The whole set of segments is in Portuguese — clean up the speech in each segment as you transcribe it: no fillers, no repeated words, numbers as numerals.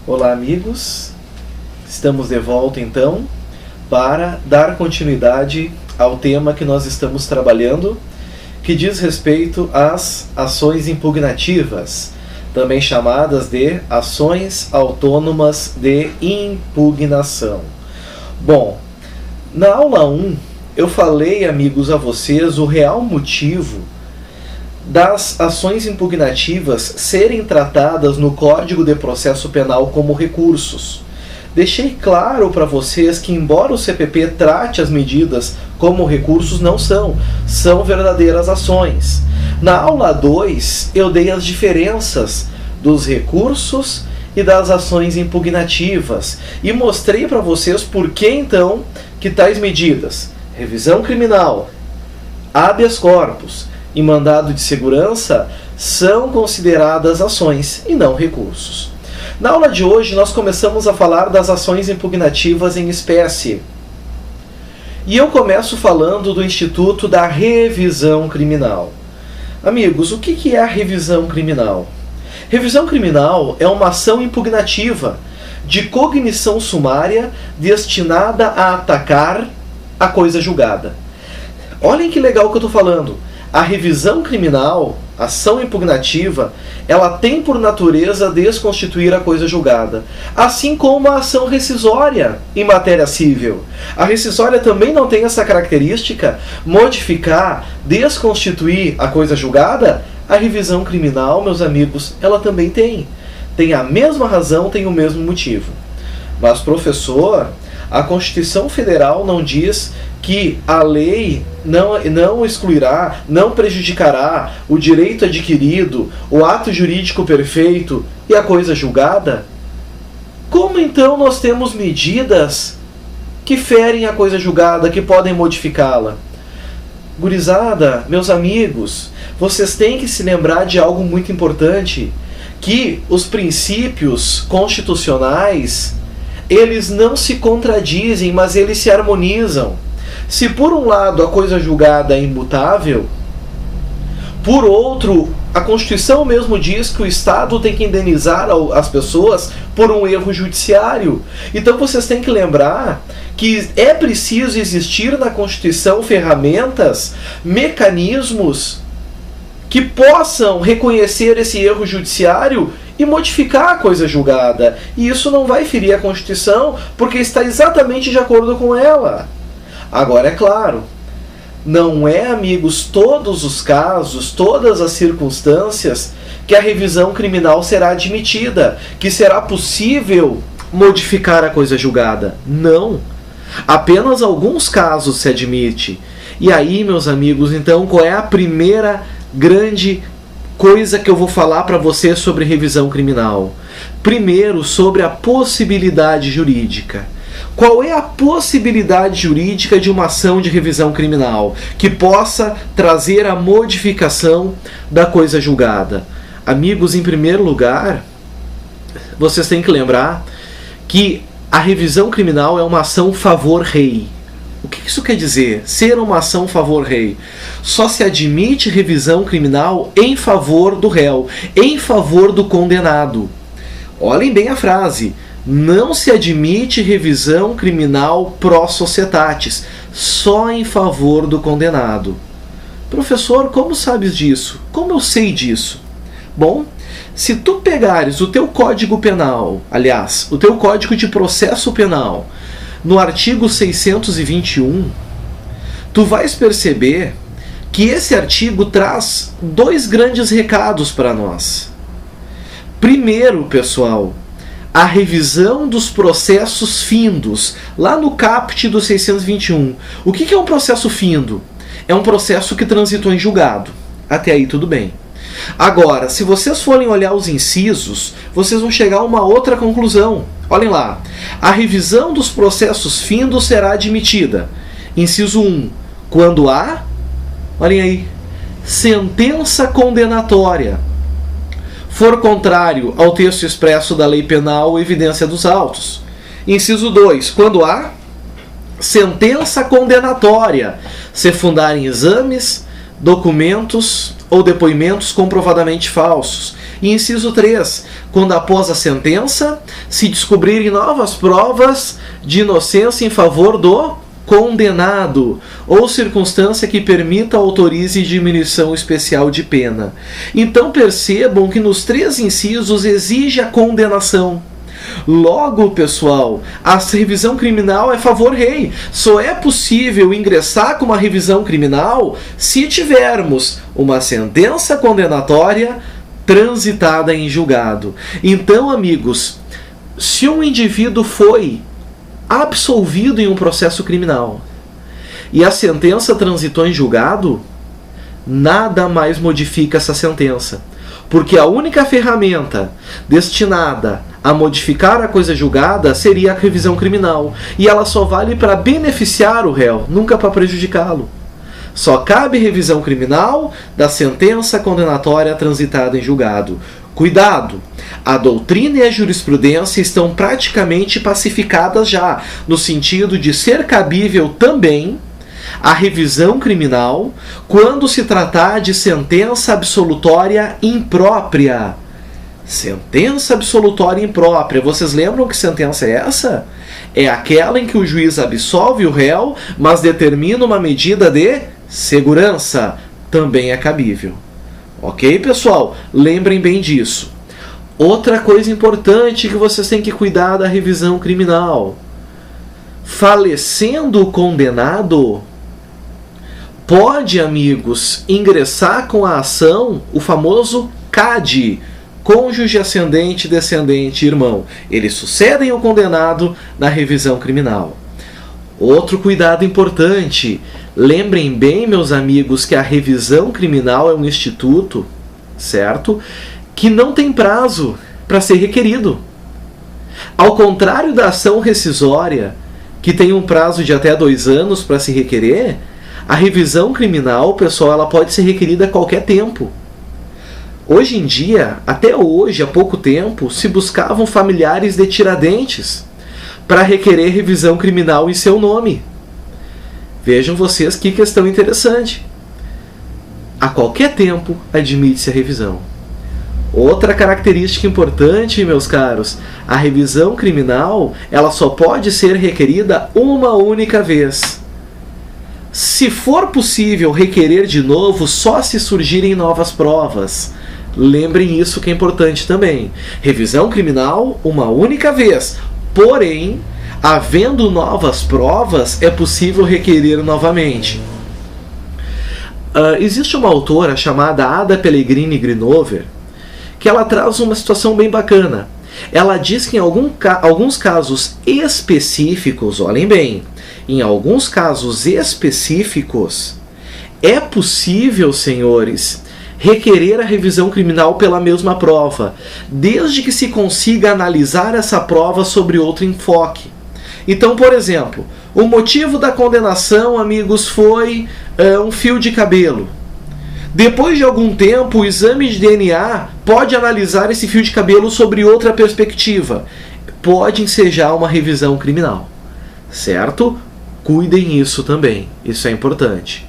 Olá, amigos. Estamos de volta então para dar continuidade ao tema que nós estamos trabalhando, que diz respeito às ações impugnativas, também chamadas de ações autônomas de impugnação. Bom, na aula 1 eu falei, amigos, a vocês o real motivo das ações impugnativas serem tratadas no Código de Processo Penal como recursos. Deixei claro para vocês que, embora o CPP trate as medidas como recursos, não são verdadeiras ações. Na aula 2, eu dei as diferenças dos recursos e das ações impugnativas e mostrei para vocês por que, então, que tais medidas, revisão criminal, habeas corpus e mandado de segurança, são consideradas ações e não recursos. Na aula de hoje, nós começamos a falar das ações impugnativas em espécie. E eu começo falando do Instituto da Revisão Criminal. Amigos, o que é a revisão criminal? Revisão criminal é uma ação impugnativa de cognição sumária destinada a atacar a coisa julgada. Olhem que legal que eu estou falando. A revisão criminal, ação impugnativa, ela tem por natureza desconstituir a coisa julgada, assim como a ação rescisória em matéria civil. A rescisória também não tem essa característica, modificar, desconstituir a coisa julgada. A revisão criminal, meus amigos, ela também tem. Tem a mesma razão, tem o mesmo motivo. Mas, professor, a Constituição Federal não diz que a lei não excluirá, não prejudicará o direito adquirido, o ato jurídico perfeito e a coisa julgada? Como então nós temos medidas que ferem a coisa julgada, que podem modificá-la? Gurizada, meus amigos, vocês têm que se lembrar de algo muito importante, que os princípios constitucionais, eles não se contradizem, mas eles se harmonizam. Se por um lado a coisa julgada é imutável, por outro, a Constituição mesmo diz que o Estado tem que indenizar as pessoas por um erro judiciário. Então vocês têm que lembrar que é preciso existir na Constituição ferramentas, mecanismos que possam reconhecer esse erro judiciário e modificar a coisa julgada. E isso não vai ferir a Constituição, porque está exatamente de acordo com ela. Agora, é claro, não é, amigos, todos os casos, todas as circunstâncias que a revisão criminal será admitida, que será possível modificar a coisa julgada. Não. Apenas alguns casos se admite. E aí, meus amigos, então, qual é a primeira grande coisa que eu vou falar para você sobre revisão criminal? Primeiro, sobre a possibilidade jurídica. Qual é a possibilidade jurídica de uma ação de revisão criminal que possa trazer a modificação da coisa julgada? Amigos, em primeiro lugar, vocês têm que lembrar que a revisão criminal é uma ação favor-rei. O que isso quer dizer? Ser uma ação favor-rei. Só se admite revisão criminal em favor do réu, em favor do condenado. Olhem bem a frase. Não se admite revisão criminal pró societatis, só em favor do condenado. Professor, como sabes disso? Como eu sei disso? Bom, se tu pegares o teu Código Penal, aliás, o teu Código de Processo Penal, no artigo 621, tu vais perceber que esse artigo traz dois grandes recados para nós. Primeiro, pessoal, a revisão dos processos findos, lá no caput do 621. O que é um processo findo? É um processo que transitou em julgado. Até aí tudo bem. Agora, se vocês forem olhar os incisos, vocês vão chegar a uma outra conclusão. Olhem lá. A revisão dos processos findos será admitida. Inciso 1. Quando há, olhem aí, sentença condenatória for contrário ao texto expresso da lei penal ou evidência dos autos. Inciso 2. Quando há sentença condenatória se fundar em exames, documentos ou depoimentos comprovadamente falsos. E inciso 3, quando após a sentença se descobrirem novas provas de inocência em favor do condenado, ou circunstância que permita autorize diminuição especial de pena. Então percebam que nos 3 incisos exige a condenação. Logo, pessoal, a revisão criminal é favor rei. Só é possível ingressar com uma revisão criminal se tivermos uma sentença condenatória transitada em julgado. Então, amigos, se um indivíduo foi absolvido em um processo criminal e a sentença transitou em julgado, nada mais modifica essa sentença, porque a única ferramenta destinada a modificar a coisa julgada seria a revisão criminal, e ela só vale para beneficiar o réu, nunca para prejudicá-lo. Só cabe revisão criminal da sentença condenatória transitada em julgado. Cuidado! A doutrina e a jurisprudência estão praticamente pacificadas já, no sentido de ser cabível também a revisão criminal quando se tratar de sentença absolutória imprópria. Sentença absolutória imprópria. Vocês lembram que sentença é essa? É aquela em que o juiz absolve o réu, mas determina uma medida de segurança. Também é cabível. Ok, pessoal? Lembrem bem disso. Outra coisa importante que vocês têm que cuidar da revisão criminal. Falecendo o condenado, pode, amigos, ingressar com a ação o famoso CAD, cônjuge, ascendente, descendente, irmão. Eles sucedem o condenado na revisão criminal. Outro cuidado importante. Lembrem bem, meus amigos, que a revisão criminal é um instituto, certo? Que não tem prazo para ser requerido. Ao contrário da ação rescisória, que tem um prazo de até 2 anos para se requerer, a revisão criminal, pessoal, ela pode ser requerida a qualquer tempo. Hoje em dia, até hoje, há pouco tempo, se buscavam familiares de Tiradentes para requerer revisão criminal em seu nome. Vejam vocês que questão interessante. A qualquer tempo admite-se a revisão. Outra característica importante, meus caros, a revisão criminal ela só pode ser requerida uma única vez. Se for possível requerer de novo, só se surgirem novas provas. Lembrem isso que é importante também. Revisão criminal, uma única vez. Porém, havendo novas provas, é possível requerer novamente. Existe uma autora chamada Ada Pellegrini Grinover, que ela traz uma situação bem bacana. Ela diz que em alguns casos específicos, olhem bem, em alguns casos específicos, é possível, senhores, requerer a revisão criminal pela mesma prova, desde que se consiga analisar essa prova sobre outro enfoque. Então, por exemplo, o motivo da condenação, amigos, foi um fio de cabelo. Depois de algum tempo, o exame de DNA pode analisar esse fio de cabelo sobre outra perspectiva. Pode ensejar uma revisão criminal. Certo? Cuidem isso também. Isso é importante.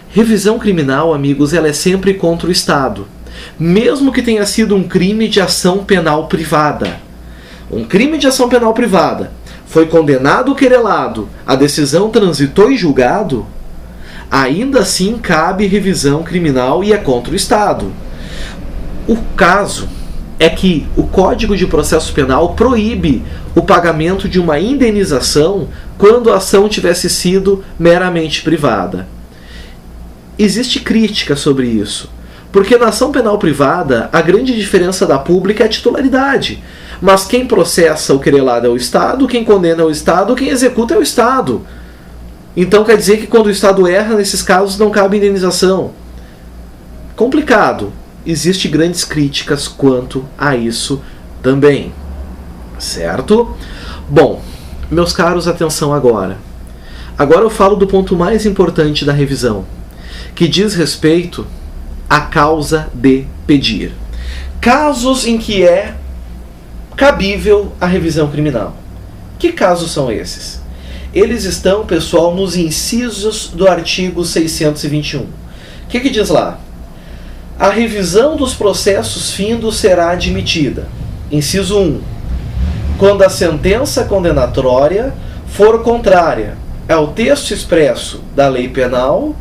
Revisão criminal, amigos, ela é sempre contra o Estado. Mesmo que tenha sido um crime de ação penal privada. Um crime de ação penal privada. Foi condenado o querelado. A decisão transitou em julgado. Ainda assim cabe revisão criminal e é contra o Estado. O caso é que o Código de Processo Penal proíbe o pagamento de uma indenização quando a ação tivesse sido meramente privada. Existe crítica sobre isso, porque na ação penal privada a grande diferença da pública é a titularidade. Mas quem processa o querelado é o Estado, quem condena é o Estado, quem executa é o Estado. Então quer dizer que quando o Estado erra, nesses casos não cabe indenização. Complicado. Existem grandes críticas quanto a isso também. Certo? Bom, meus caros, atenção agora. Agora eu falo do ponto mais importante da revisão, que diz respeito à causa de pedir. Casos em que é cabível a revisão criminal. Que casos são esses? Eles estão, pessoal, nos incisos do artigo 621. O que diz lá? a revisão dos processos findos será admitida. Inciso 1. Quando a sentença condenatória for contrária ao texto expresso da lei penal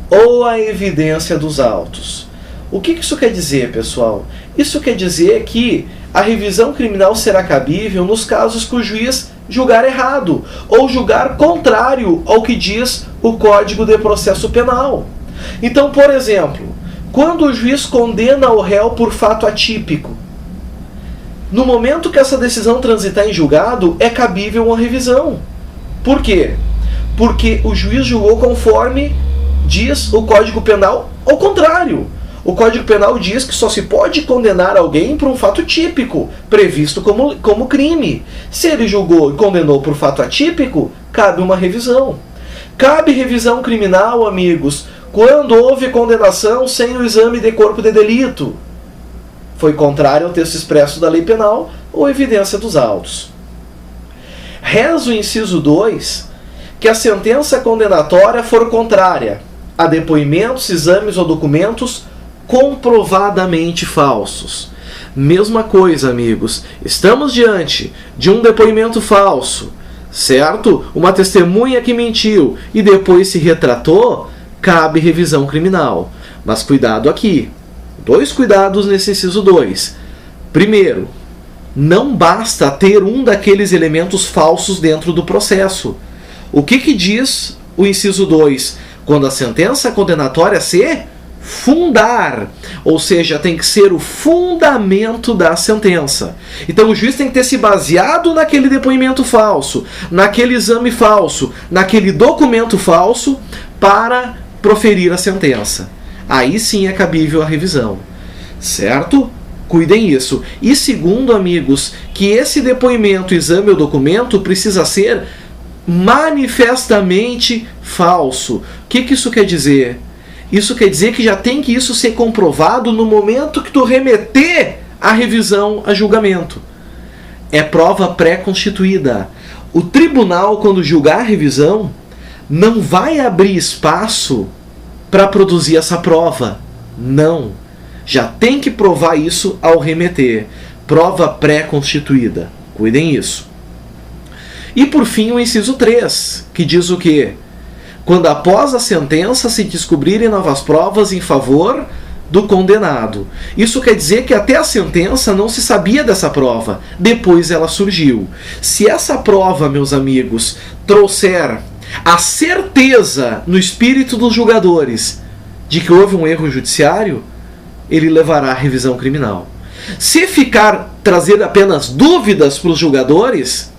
ou à evidência dos autos. O que isso quer dizer, pessoal? Isso quer dizer que a revisão criminal será cabível nos casos que o juiz julgar errado ou julgar contrário ao que diz o Código de Processo Penal. Então, por exemplo, quando o juiz condena o réu por fato atípico, no momento que essa decisão transitar em julgado, é cabível uma revisão. Por quê? Porque o juiz julgou conforme diz o Código Penal, ao contrário. O Código Penal diz que só se pode condenar alguém por um fato típico, previsto como crime. Se ele julgou e condenou por fato atípico, cabe uma revisão. Cabe revisão criminal, amigos, quando houve condenação sem o exame de corpo de delito. Foi contrário ao texto expresso da lei penal ou evidência dos autos. Reza o inciso 2 que a sentença condenatória for contrária a depoimentos, exames ou documentos comprovadamente falsos. Mesma coisa, amigos. Estamos diante de um depoimento falso, certo? Uma testemunha que mentiu e depois se retratou, cabe revisão criminal. Mas cuidado aqui. 2 cuidados nesse inciso 2. Primeiro, não basta ter um daqueles elementos falsos dentro do processo. O que diz o inciso 2? Quando a sentença condenatória se fundar, ou seja, tem que ser o fundamento da sentença. Então o juiz tem que ter se baseado naquele depoimento falso, naquele exame falso, naquele documento falso para proferir a sentença. Aí sim é cabível a revisão, certo? Cuidem isso. E segundo, amigos, que esse depoimento, exame ou documento precisa ser manifestamente falso. O que isso quer dizer? Isso quer dizer que já tem que isso ser comprovado no momento que tu remeter a revisão a julgamento. É prova pré-constituída. O tribunal, quando julgar a revisão, não vai abrir espaço para produzir essa prova. Não. Já tem que provar isso ao remeter. Prova pré-constituída. Cuidem isso. E por fim o inciso 3, que diz o quê? Quando após a sentença se descobrirem novas provas em favor do condenado. Isso quer dizer que até a sentença não se sabia dessa prova. Depois ela surgiu. Se essa prova, meus amigos, trouxer a certeza no espírito dos julgadores de que houve um erro judiciário, ele levará à revisão criminal. Se trazer apenas dúvidas para os julgadores,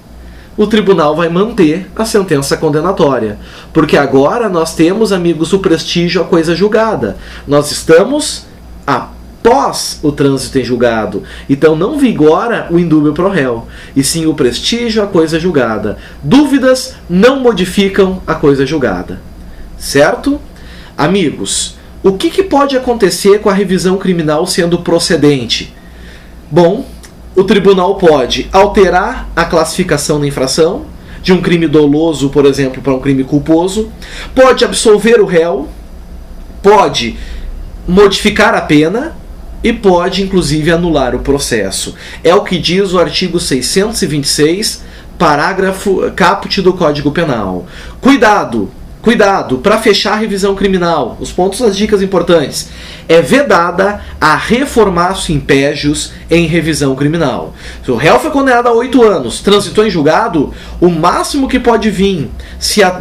o tribunal vai manter a sentença condenatória. Porque agora nós temos, amigos, o prestígio à coisa julgada. Nós estamos após o trânsito em julgado. Então não vigora o indúbio pro réu, e sim o prestígio à coisa julgada. Dúvidas não modificam a coisa julgada. Certo? Amigos, o que pode acontecer com a revisão criminal sendo procedente? Bom, o tribunal pode alterar a classificação da infração, de um crime doloso, por exemplo, para um crime culposo, pode absolver o réu, pode modificar a pena e pode, inclusive, anular o processo. É o que diz o artigo 626, parágrafo caput do Código Penal. Cuidado! Cuidado, para fechar a revisão criminal, os pontos, as dicas importantes. É vedada a reformatio impégios em revisão criminal. Se o réu foi condenado a 8 anos, transitou em julgado, o máximo que pode vir, se a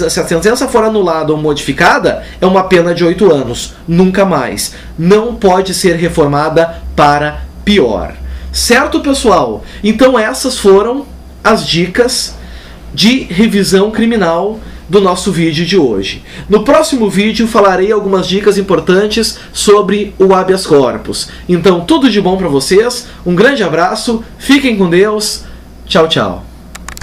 sentença for anulada ou modificada, é uma pena de 8 anos. Nunca mais. Não pode ser reformada para pior. Certo, pessoal? Então essas foram as dicas de revisão criminal do nosso vídeo de hoje. No próximo vídeo falarei algumas dicas importantes sobre o habeas corpus. Então tudo de bom para vocês, um grande abraço, fiquem com Deus, tchau, tchau.